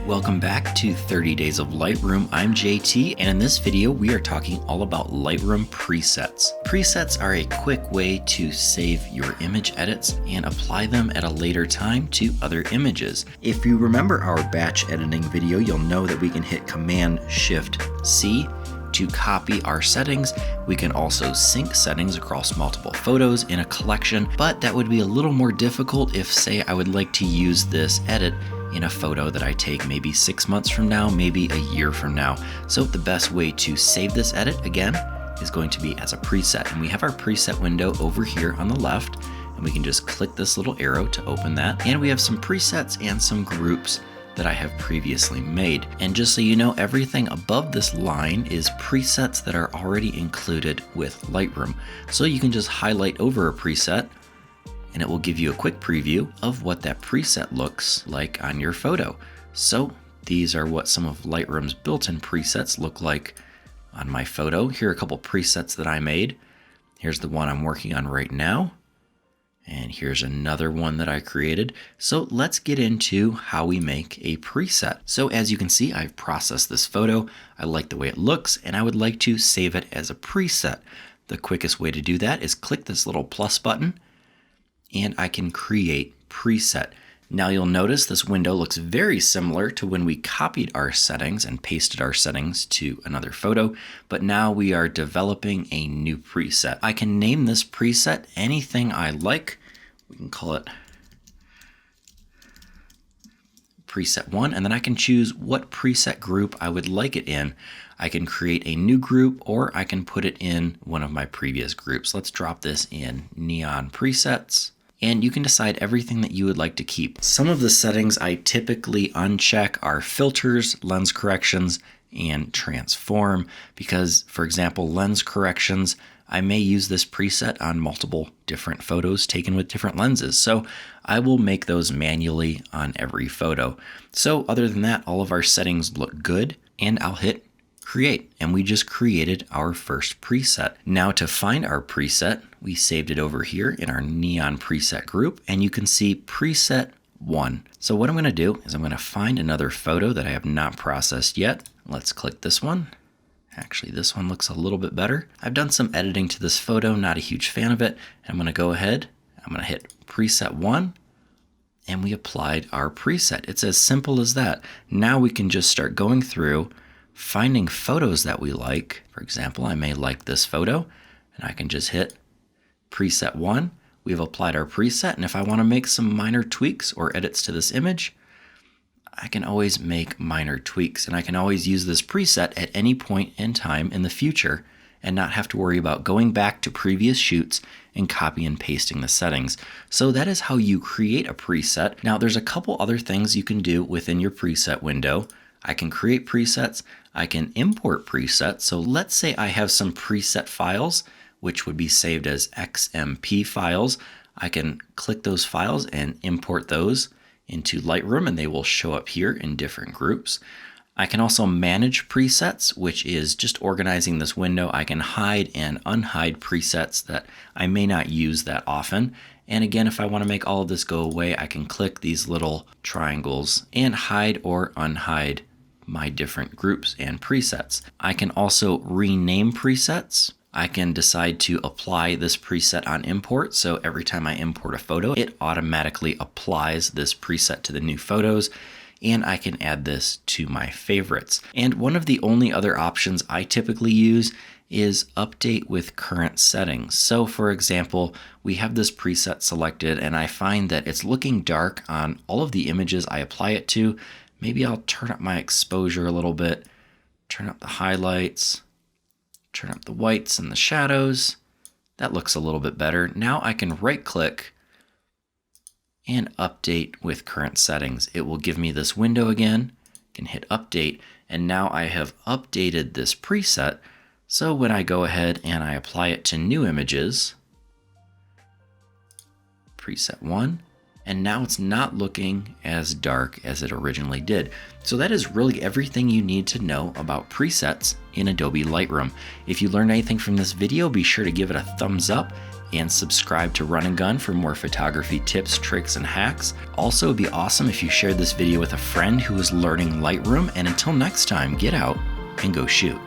Welcome back to 30 Days of Lightroom. I'm JT, and in this video we are talking all about Lightroom presets. Presets are a quick way to save your image edits and apply them at a later time to other images. If you remember our batch editing video, you'll know that we can hit Command-Shift-C to copy our settings. We can also sync settings across multiple photos in a collection, but that would be a little more difficult if, say, I would like to use this edit in a photo that I take maybe 6 months from now, maybe a year from now. So the best way to save this edit, again, is going to be as a preset. And we have our preset window over here on the left, and we can just click this little arrow to open that. And we have some presets and some groups that I have previously made. And just so you know, everything above this line is presets that are already included with Lightroom. So you can just highlight over a preset and it will give you a quick preview of what that preset looks like on your photo. So these are what some of Lightroom's built-in presets look like on my photo. Here are a couple presets that I made. Here's the one I'm working on right now. And here's another one that I created. So let's get into how we make a preset. So as you can see, I've processed this photo. I like the way it looks, and I would like to save it as a preset. The quickest way to do that is click this little plus button, and I can create preset. Now you'll notice this window looks very similar to when we copied our settings and pasted our settings to another photo, but now we are developing a new preset. I can name this preset anything I like. We can call it preset 1, and then I can choose what preset group I would like it in. I can create a new group, or I can put it in one of my previous groups. Let's drop this in neon presets. And you can decide everything that you would like to keep. Some of the settings I typically uncheck are filters, lens corrections, and transform, because, for example, lens corrections, I may use this preset on multiple different photos taken with different lenses. So I will make those manually on every photo. So other than that, all of our settings look good, and I'll hit create, and we just created our first preset. Now to find our preset, we saved it over here in our neon preset group, and you can see preset 1. So what I'm going to do is I'm going to find another photo that I have not processed yet. Let's click this one. Actually, this one looks a little bit better. I've done some editing to this photo, not a huge fan of it. I'm going to go ahead, I'm going to hit preset 1, and we applied our preset. It's as simple as that. Now we can just start going through finding photos that we like. For example, I may like this photo, and I can just hit preset 1. We've applied our preset, and if I want to make some minor tweaks or edits to this image, I can always make minor tweaks, and I can always use this preset at any point in time in the future and not have to worry about going back to previous shoots and copy and pasting the settings. So that is how you create a preset. Now there's a couple other things you can do within your preset window. I can create presets, I can import presets. So let's say I have some preset files, which would be saved as XMP files. I can click those files and import those into Lightroom, and they will show up here in different groups. I can also manage presets, which is just organizing this window. I can hide and unhide presets that I may not use that often. And again, if I want to make all of this go away, I can click these little triangles and hide or unhide my different groups and presets. I can also rename presets. I can decide to apply this preset on import. So every time I import a photo, it automatically applies this preset to the new photos. And I can add this to my favorites. And one of the only other options I typically use is update with current settings. So for example, we have this preset selected, and I find that it's looking dark on all of the images I apply it to. Maybe I'll turn up my exposure a little bit, turn up the highlights, turn up the whites and the shadows. That looks a little bit better. Now I can right click and update with current settings. It will give me this window again, can hit update, and now I have updated this preset. So when I go ahead and I apply it to new images, preset 1, and now it's not looking as dark as it originally did. So that is really everything you need to know about presets in Adobe Lightroom. If you learned anything from this video, be sure to give it a thumbs up and subscribe to Run and Gun for more photography tips, tricks, and hacks. Also, it'd be awesome if you shared this video with a friend who is learning Lightroom. And until next time, get out and go shoot.